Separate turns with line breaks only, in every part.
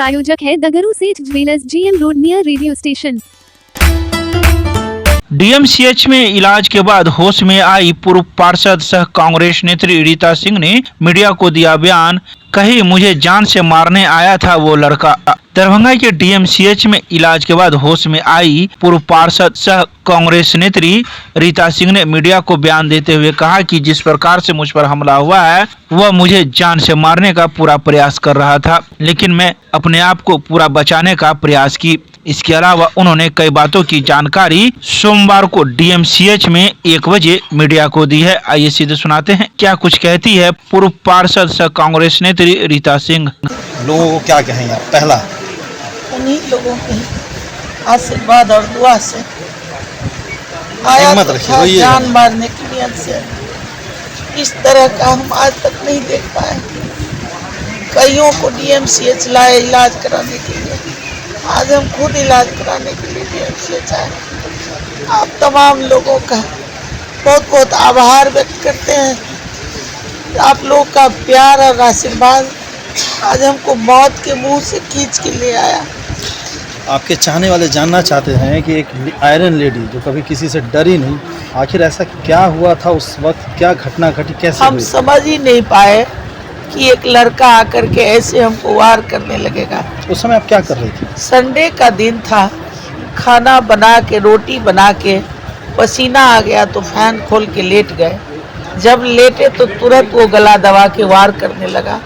प्रायोजक है दगरू सेठ jewellers, GM road near radio station.
DMCH में इलाज के बाद होश में आई पूर्व पार्षद सह कांग्रेस नेत्री रीता सिंह ने मीडिया को दिया बयान। कही, मुझे जान से मारने आया था वो लड़का। दरभंगा के डीएमसीएच में इलाज के बाद होश में आई पूर्व पार्षद सह कांग्रेस नेत्री रीता सिंह ने मीडिया को बयान देते हुए कहा कि जिस प्रकार से मुझ पर हमला हुआ है वह मुझे जान से मारने का पूरा प्रयास कर रहा था, लेकिन मैं अपने आप को पूरा बचाने का प्रयास की। इसके अलावा उन्होंने कई बातों की जानकारी सोमवार को डीएमसीएच में 1 बजे मीडिया को दी है। आइए सीधे सुनाते हैं क्या कुछ कहती है पूर्व पार्षद सह कांग्रेस नेत्री रीता सिंह।
लोगों को क्या कहेंगे? पहला,
उन्हीं लोगों के आशीर्वाद और दुआ से आया
हिम्मत
तो
रखिए,
था,
वही है।
जान मारने की नियत से। इस तरह का हम आज तक नहीं देख पाए। कईयों को डीएमसीएच लाए इलाज कराने के लिए, आज हम खुद इलाज कराने के लिए डीएमसीएच आए। आप तमाम लोगों का बहुत बहुत आभार व्यक्त करते हैं। आप लोग का प्यार और आशीर्वाद आज हमको मौत के मुंह से खींच के ले आया।
आपके चाहने वाले जानना चाहते हैं कि एक आयरन लेडी जो कभी किसी से डरी नहीं, आखिर ऐसा क्या हुआ था उस वक्त? क्या घटना घटी, कैसे
हम
हुई?
समझ ही नहीं पाए कि एक लड़का आकर के ऐसे हमको वार करने लगेगा।
उस समय आप क्या कर रही थी?
संडे का दिन था, खाना बना के रोटी बना के पसीना आ गया तो फैन खोल के लेट गए। जब लेटे तो तुरंत वो गला दबा के वार करने लगा।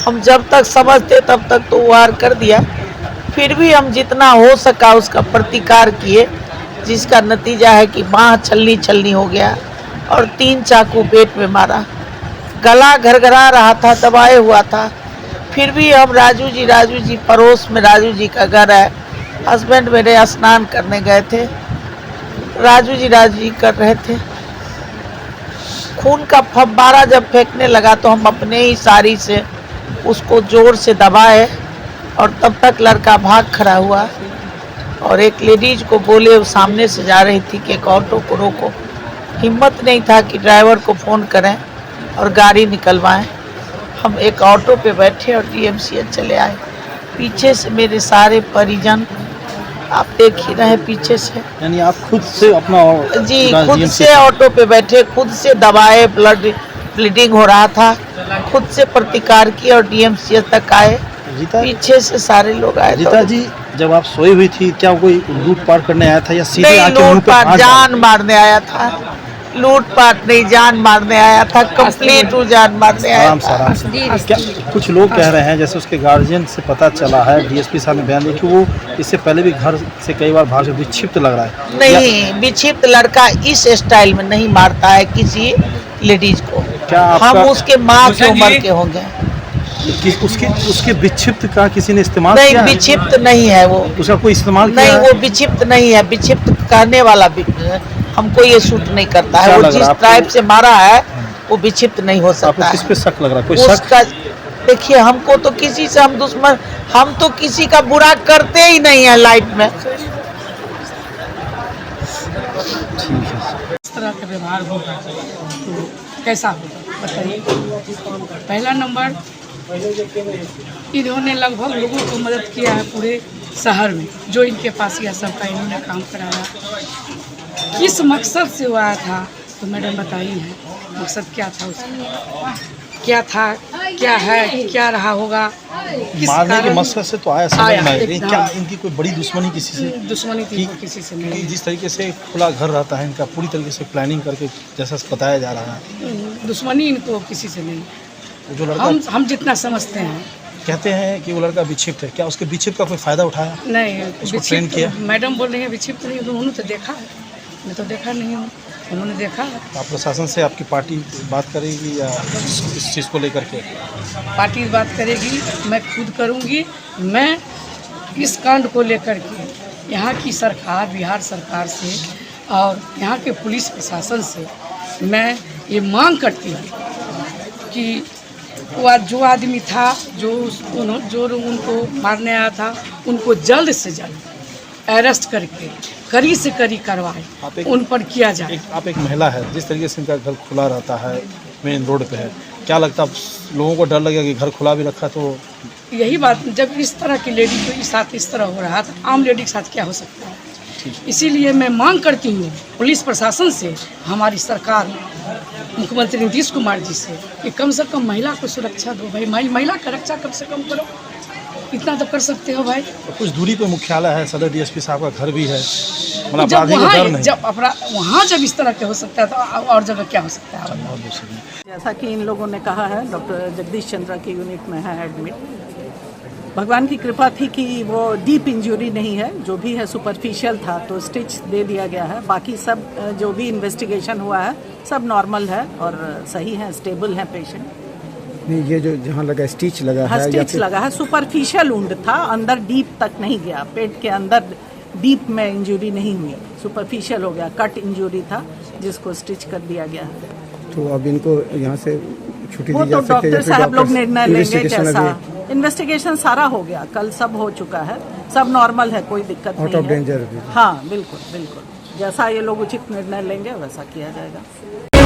हम जब तक समझते तब तक तो वार कर दिया, फिर भी हम जितना हो सका उसका प्रतिकार किए, जिसका नतीजा है कि बाँह छलनी छलनी हो गया और 3 चाकू पेट में मारा। गला घरघरा रहा था, दबाए हुआ था। फिर भी हम राजू जी पड़ोस में राजू जी का घर है, हस्बैंड मेरे स्नान करने गए थे, राजू जी कर रहे थे। खून का फव्वारा जब फेंकने लगा तो हम अपने ही साड़ी से उसको जोर से दबाए और तब तक लड़का भाग खड़ा हुआ और एक लेडीज को बोले, वो सामने से जा रही थी, कि एक ऑटो को रोको। हिम्मत नहीं था कि ड्राइवर को फ़ोन करें और गाड़ी निकलवाएं। हम एक ऑटो पे बैठे और डीएमसीएच चले आए। पीछे से मेरे सारे परिजन, आप देख ही रहे पीछे से।
यानी आप खुद से अपना
जी, खुद से ऑटो पे बैठे, खुद से दबाए, ब्लीडिंग हो रहा था, खुद से प्रतिकार किया और डीएमसीएच तक आए।
रीता,
पीछे से सारे लोग आए।
रीता जी, जब आप सोई हुई थी क्या कोई लूटपाट करने आया था या सीधे
नहीं,
आके मुंह पे
लूटपाट,
हाथ
जान मारने आया था। लूटपाट नहीं, जान मारने आया था। कंप्लीट वो जान मारने आया
आराम से
था।
आराम से। क्या कुछ लोग कह रहे हैं, जैसे उसके गार्जियन से पता चला है, डीएसपी साहब ने बयान दिया कि वो इससे पहले भी घर से कई बार भाग, विक्षिप्त लग रहा है?
नहीं, विक्षिप्त लड़का इस स्टाइल में नहीं मारता है किसी लेडीज को।
क्या
हम उसके माँ की उम्र के होंगे।
उसके विक्षिप्त का किसी ने इस्तेमाल
नहीं,
किया?
विक्षिप्त नहीं है वो।
उसका कोई इस्तेमाल किया
नहीं,
है?
वो विक्षिप्त नहीं है। विक्षिप्त कहने वाला हमको ये सूट नहीं करता है। वो जिस टाइप से मारा है वो विक्षिप्त नहीं हो सकता।
आपको किस पे शक लग रहा है? कोई
उसका देखिए, हमको तो किसी से हम दुश्मन, हम तो किसी का बुरा करते ही नहीं है लाइफ में।
ठीक है।
इस तरह का व्यवहार होगा तो कैसा होगा बताइए। पहला नंबर, इन्होंने लगभग लोगों को मदद किया है पूरे शहर में, जो इनके पास यह सब का इन्होंने काम कराया। किस मकसद से वो आया था तो मैडम बताई है मकसद क्या था उसका, क्या था, क्या है, क्या रहा होगा, किस
मारने के
कारण
मकसद से तो आया, समझ में आया।
एकदम।
क्या इनकी कोई बड़ी दुश्मनी किसी से?
दुश्मनी थी
कि-
किसी से
कि
नहीं।
जिस तरीके से खुला घर रहता है इनका, पूरी तरीके से प्लानिंग करके जैसा बताया जा रहा है,
दुश्मनी इनको किसी से नहीं।
वो जो लड़का
हम जितना समझते हैं
कहते हैं कि वो लड़का विक्षिप्त है, क्या उसके विक्षिप्त का कोई फायदा उठाया?
नहीं,
उसको ट्रेन किया?
मैडम बोल रही है विक्षिप्त नहीं, उन्होंने तो देखा है, मैं तो देखा नहीं हूँ, उन्होंने देखा है।
आप प्रशासन से आपकी पार्टी बात करेगी या इस चीज़ को लेकर के?
पार्टी बात करेगी, मैं खुद करूँगी। मैं इस कांड को लेकर के यहाँ की सरकार, बिहार सरकार से और यहाँ के पुलिस प्रशासन से मैं ये मांग करती हूँ कि वो जो आदमी था, जो उनको मारने आया था, उनको जल्द से जल्द अरेस्ट करके कड़ी से कड़ी कार्रवाई उन पर किया जाए।
आप एक महिला है, जिस तरीके से इनका घर खुला रहता है, मेन रोड पे है, क्या लगता है लोगों को डर लगेगा कि घर खुला भी रखा तो
यही बात, जब इस तरह की लेडी के साथ इस तरह हो रहा है तो आम लेडी के साथ क्या हो सकता है। इसीलिए मैं मांग करती हूँ पुलिस प्रशासन से, हमारी सरकार मुख्यमंत्री नीतीश कुमार जी से, कि कम से कम महिला को सुरक्षा दो भाई, महिला का रक्षा कम से कम करो, इतना तो कर सकते हो भाई।
कुछ दूरी पे मुख्यालय है, सदर डीएसपी साहब का घर भी है, मतलब
जब
अपराधी को डर नहीं।
जब वहाँ जब इस तरह के हो सकता है तो और जगह क्या हो सकता है।
जैसा कि इन लोगों ने कहा है, डॉक्टर जगदीश चंद्रा की यूनिट में है एडमिट। भगवान की कृपा थी कि वो डीप इंजरी नहीं है, जो भी है सुपरफिशियल था तो स्टिच दे दिया गया है। बाकी सब जो भी इन्वेस्टिगेशन हुआ है सब नॉर्मल है और सही है, स्टेबल है पेशेंट।
नहीं, ये जो जहाँ लगा स्टिच लगा है,
स्टिच लगा है, सुपरफिशियल वुंड था, अंदर डीप तक नहीं गया, पेट के अंदर डीप में इंजरी नहीं हुई, सुपरफिशियल हो गया, कट इंजरी था जिसको स्टिच कर दिया गया है।
तो अब इनको यहाँ से छुट्टी
वो
दी
तो
जा सकती है?
डॉक्टर साहब लोग निर्णय लेंगे
इन्वेस्टिगेशन
कैसा। इन्वेस्टिगेशन सारा हो गया, कल सब हो चुका है, सब नॉर्मल है, कोई दिक्कत नहीं है।
Out of danger.
हाँ बिल्कुल बिल्कुल, जैसा ये लोग उचित निर्णय लेंगे वैसा किया जाएगा।